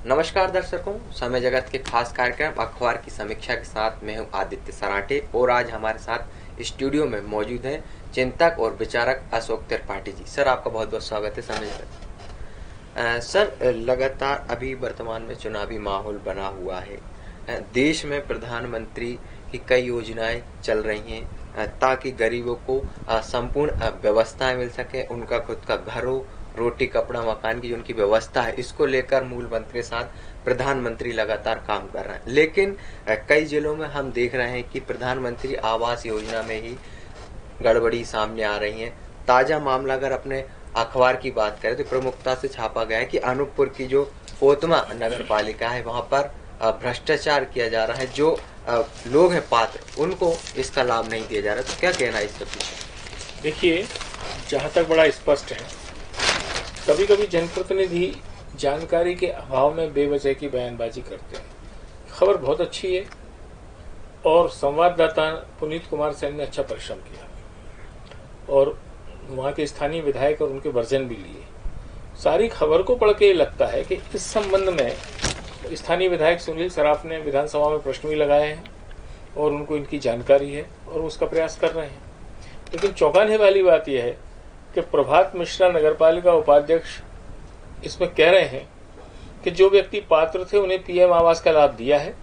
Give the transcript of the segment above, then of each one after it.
नमस्कार दर्शकों, समय जगत के खास कार्यक्रम अखबार की समीक्षा के साथ मैं हूं आदित्य सराठे और आज हमारे साथ स्टूडियो में मौजूद हैं चिंतक और विचारक अशोक त्रिपाठी जी। सर, आपका बहुत बहुत स्वागत है समय जगत। सर, लगातार अभी वर्तमान में चुनावी माहौल बना हुआ है। देश में प्रधानमंत्री की कई योजनाएं चल रही हैं ताकि गरीबों को संपूर्ण व्यवस्थाएं मिल सके, उनका खुद का घर हो, रोटी कपड़ा मकान की जो उनकी व्यवस्था है, इसको लेकर मूल मंत्र के साथ प्रधानमंत्री लगातार काम कर रहे हैं। लेकिन कई जिलों में हम देख रहे हैं कि प्रधानमंत्री आवास योजना में ही गड़बड़ी सामने आ रही है। ताजा मामला अगर अपने अखबार की बात करें तो प्रमुखता से छापा गया है कि अनूपपुर की जो कोतमा नगर पालिका है वहां पर भ्रष्टाचार किया जा रहा है। जो लोग हैं पात्र, उनको इसका लाभ नहीं दिया जा रहा। तो क्या कहना है इस पर? देखिए, जहाँ तक बड़ा स्पष्ट है, कभी कभी जनप्रतिनिधि जानकारी के अभाव में बेवजह की बयानबाजी करते हैं। खबर बहुत अच्छी है और संवाददाता पुनीत कुमार सेन ने अच्छा परिश्रम किया और वहाँ के स्थानीय विधायक और उनके वर्जन भी लिए। सारी खबर को पढ़ के ये लगता है कि इस संबंध में स्थानीय विधायक सुनील सराफ ने विधानसभा में प्रश्न भी लगाए हैं और उनको इनकी जानकारी है और उसका प्रयास कर रहे हैं। लेकिन चौंकाने वाली बात यह है कि प्रभात मिश्रा नगरपालिका उपाध्यक्ष इसमें कह रहे हैं कि जो व्यक्ति पात्र थे उन्हें पीएम आवास का लाभ दिया है।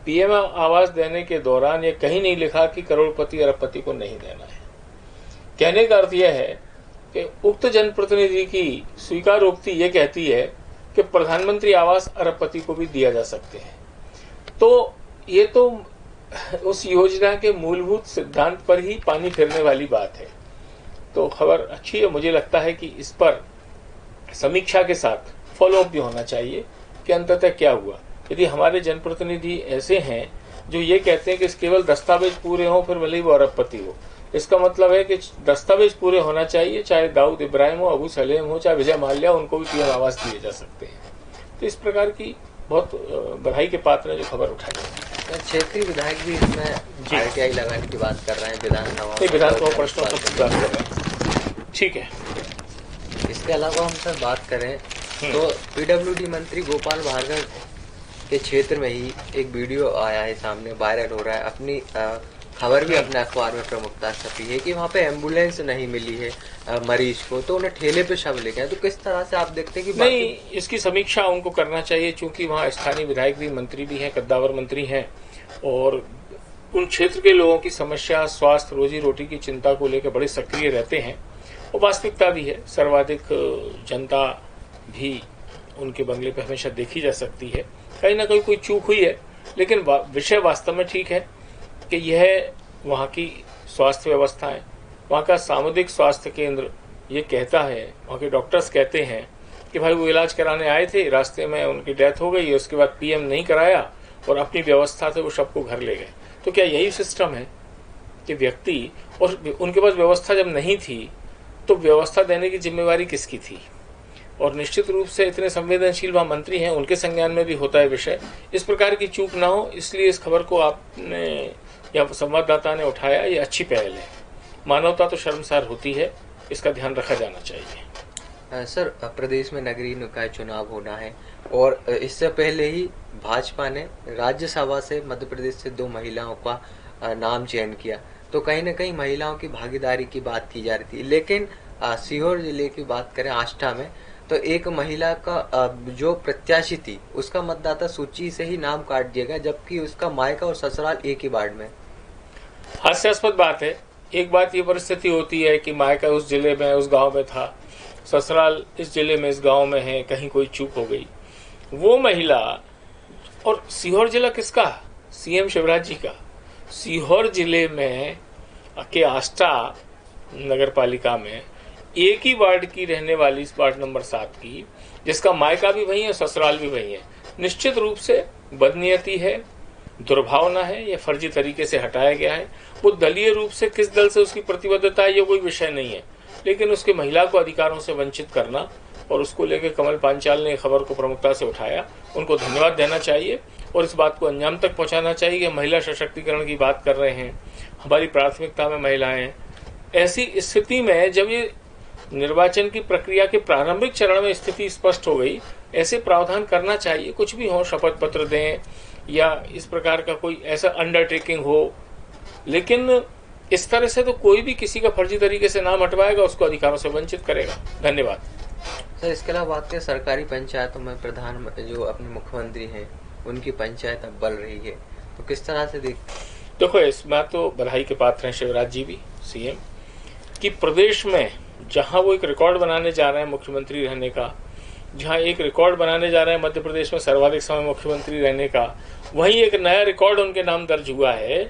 पीएम आवास देने के दौरान यह कहीं नहीं लिखा कि करोड़पति अरबपति को नहीं देना है। कहने का अर्थ यह है कि उक्त जनप्रतिनिधि की स्वीकारोक्ति यह कहती है कि प्रधानमंत्री आवास अरबपति को भी दिया जा सकते हैं। तो ये तो उस योजना के मूलभूत सिद्धांत पर ही पानी फिरने वाली बात है। तो खबर अच्छी है। मुझे लगता है कि इस पर समीक्षा के साथ फॉलोअप भी होना चाहिए कि अंततः क्या हुआ। यदि हमारे जनप्रतिनिधि ऐसे हैं जो ये कहते हैं कि केवल दस्तावेज पूरे हों फिर भले ही वो अरबपति हो, इसका मतलब है कि दस्तावेज पूरे होना चाहिए, चाहे दाऊद इब्राहिम हो, अबू सलेम हो, चाहे विजय माल्या, उनको भी पीएम आवास दिए जा सकते हैं। तो इस प्रकार की बहुत बधाई के पात्र ने जो खबर उठाई। क्षेत्रीय विधायक भी इसमें आरटीआई लगाने की बात कर रहे हैं विधानसभा प्रश्नों की बात कर रहे हैं। ठीक है। इसके अलावा हम सर बात करें तो पीडब्ल्यूडी मंत्री गोपाल भार्गव के क्षेत्र में ही एक वीडियो आया है, सामने वायरल हो रहा है। अपनी खबर भी अपने अखबार में प्रमुखता छपी है कि वहाँ पे एम्बुलेंस नहीं मिली है मरीज को, तो उन्हें ठेले पे शव लेके आए। तो किस तरह से आप देखते हैं कि नहीं, इसकी समीक्षा उनको करना चाहिए, चूंकि वहाँ स्थानीय विधायक भी, मंत्री भी हैं, कद्दावर मंत्री हैं और उन क्षेत्र के लोगों की समस्या, स्वास्थ्य, रोजी रोटी की चिंता को लेकर बड़े सक्रिय रहते हैं और वास्तविकता भी है। सर्वाधिक जनता भी उनके बंगले पर हमेशा देखी जा सकती है। कहीं ना कहीं कोई चूक हुई है, लेकिन विषय वास्तव में ठीक है कि यह वहाँ की स्वास्थ्य व्यवस्था है। वहाँ का सामुदायिक स्वास्थ्य केंद्र ये कहता है, वहाँ के डॉक्टर्स कहते हैं कि भाई वो इलाज कराने आए थे, रास्ते में उनकी डेथ हो गई, उसके बाद पीएम नहीं कराया और अपनी व्यवस्था से वो सबको घर ले गए। तो क्या यही सिस्टम है कि व्यक्ति, और उनके पास व्यवस्था जब नहीं थी तो व्यवस्था देने की जिम्मेवारी किसकी थी? और निश्चित रूप से इतने संवेदनशील वहाँ मंत्री हैं, उनके संज्ञान में भी होता है विषय। इस प्रकार की चूक ना हो, इसलिए इस खबर को आपने या संवाददाता ने उठाया, ये अच्छी पहल है। मानवता तो शर्मसार होती है, इसका ध्यान रखा जाना चाहिए। सर, प्रदेश में नगरीय निकाय चुनाव होना है और इससे पहले ही भाजपा ने राज्यसभा से मध्य प्रदेश से 2 महिलाओं का नाम चयन किया। तो कहीं न कहीं महिलाओं की भागीदारी की बात की जा रही थी, लेकिन सीहोर जिले की बात करें आष्टा में, तो एक महिला का जो प्रत्याशी थी उसका मतदाता सूची से ही नाम काट दिया गया, जबकि उसका मायका और ससुराल एक ही वार्ड में। हास्यास्पद बात है। एक बात ये परिस्थिति होती है कि मायका उस जिले में, उस गांव में था, ससुराल इस जिले में, इस गांव में है, कहीं कोई चूक हो गई। वो महिला, और सीहोर जिला किसका? सीएम शिवराज जी का। सीहोर जिले में के आष्टा नगर पालिका में एक ही वार्ड की रहने वाली, इस वार्ड नंबर 7 की, जिसका मायका भी वही है, ससुराल भी वही है। निश्चित रूप से बदनीयती है, दुर्भावना है, यह फर्जी तरीके से हटाया गया है। वो दलीय रूप से किस दल से उसकी प्रतिबद्धता है ये कोई विषय नहीं है, लेकिन उसके महिला को अधिकारों से वंचित करना, और उसको लेकर कमल पांचाल ने खबर को प्रमुखता से उठाया, उनको धन्यवाद देना चाहिए और इस बात को अंजाम तक पहुंचाना चाहिए कि महिला सशक्तिकरण की बात कर रहे हैं, हमारी प्राथमिकता में महिलाएं हैं। ऐसी स्थिति में जब ये निर्वाचन की प्रक्रिया के प्रारंभिक चरण में स्थिति स्पष्ट हो गई ऐसे प्रावधान करना चाहिए, कुछ भी हो, शपथ पत्र दें या इस प्रकार का कोई ऐसा अंडरटेकिंग हो, लेकिन इस तरह से तो कोई भी किसी का फर्जी तरीके से नाम हटवाएगा, उसको अधिकारों से वंचित करेगा। धन्यवाद। सर, इसके अलावा बात करें सरकारी पंचायतों में प्रधान जो अपने मुख्यमंत्री हैं उनकी पंचायत अब बल रही है, तो किस तरह से देखो, इसमें तो बधाई के पात्र हैं शिवराज जी भी, सीएम, कि प्रदेश में जहां वो एक रिकॉर्ड बनाने जा रहे हैं मुख्यमंत्री रहने का, जहां एक रिकॉर्ड बनाने जा रहे हैं मध्य प्रदेश में सर्वाधिक समय मुख्यमंत्री रहने का, वहीं एक नया रिकॉर्ड उनके नाम दर्ज हुआ है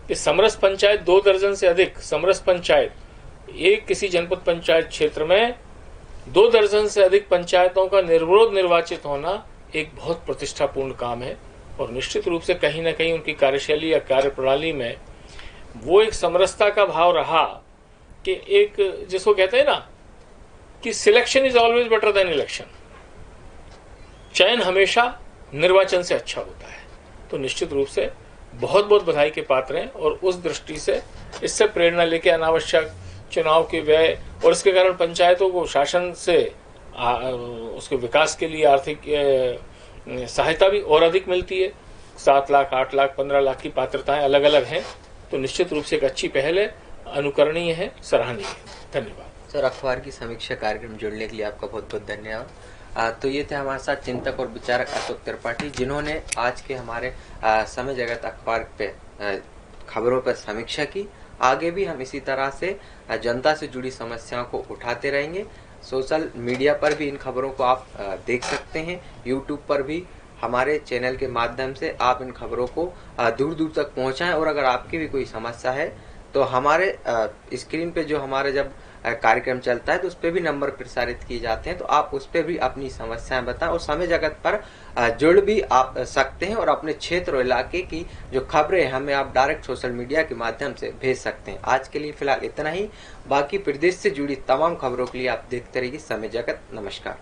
कि समरस पंचायत 2 दर्जन से अधिक, समरस पंचायत एक किसी जनपद पंचायत क्षेत्र में 2 दर्जन से अधिक पंचायतों का निर्विरोध निर्वाचित होना एक बहुत प्रतिष्ठापूर्ण काम है। और निश्चित रूप से कहीं ना कहीं उनकी कार्यशैली या कार्यप्रणाली में वो एक समरसता का भाव रहा कि एक, जिसको कहते हैं ना कि selection is always better than election, चयन हमेशा निर्वाचन से अच्छा होता है। तो निश्चित रूप से बहुत बहुत बधाई के पात्र हैं और उस दृष्टि से इससे प्रेरणा लेके अनावश्यक चुनाव के व्यय और इसके कारण पंचायतों को शासन से उसके विकास के लिए आर्थिक सहायता भी और अधिक मिलती है। 7 लाख, 8 लाख, 15 लाख की पात्रताएं अलग अलग हैं। तो निश्चित रूप से एक अच्छी पहल है, अनुकरणीय है, सराहनीय है। धन्यवाद। सर, अखबार की समीक्षा कार्यक्रम जुड़ने के लिए आपका बहुत बहुत धन्यवाद। तो ये थे हमारे साथ चिंतक और विचारक अशोक त्रिपाठी, जिन्होंने आज के हमारे समय जगत अखबार पे खबरों पर समीक्षा की। आगे भी हम इसी तरह से जनता से जुड़ी समस्याओं को उठाते रहेंगे। सोशल मीडिया पर भी इन खबरों को आप देख सकते हैं, यूट्यूब पर भी हमारे चैनल के माध्यम से आप इन खबरों को दूर दूर तक पहुंचाएं। और अगर आपकी भी कोई समस्या है तो हमारे स्क्रीन पे जो हमारे जब कार्यक्रम चलता है तो उस पर भी नंबर प्रसारित किए जाते हैं, तो आप उस पर भी अपनी समस्याएं बताएं और समय जगत पर जुड़ भी आप सकते हैं और अपने क्षेत्र और इलाके की जो खबरें हमें आप डायरेक्ट सोशल मीडिया के माध्यम से भेज सकते हैं। आज के लिए फिलहाल इतना ही। बाकी प्रदेश से जुड़ी तमाम खबरों के लिए आप देखते रहिए समय जगत। नमस्कार।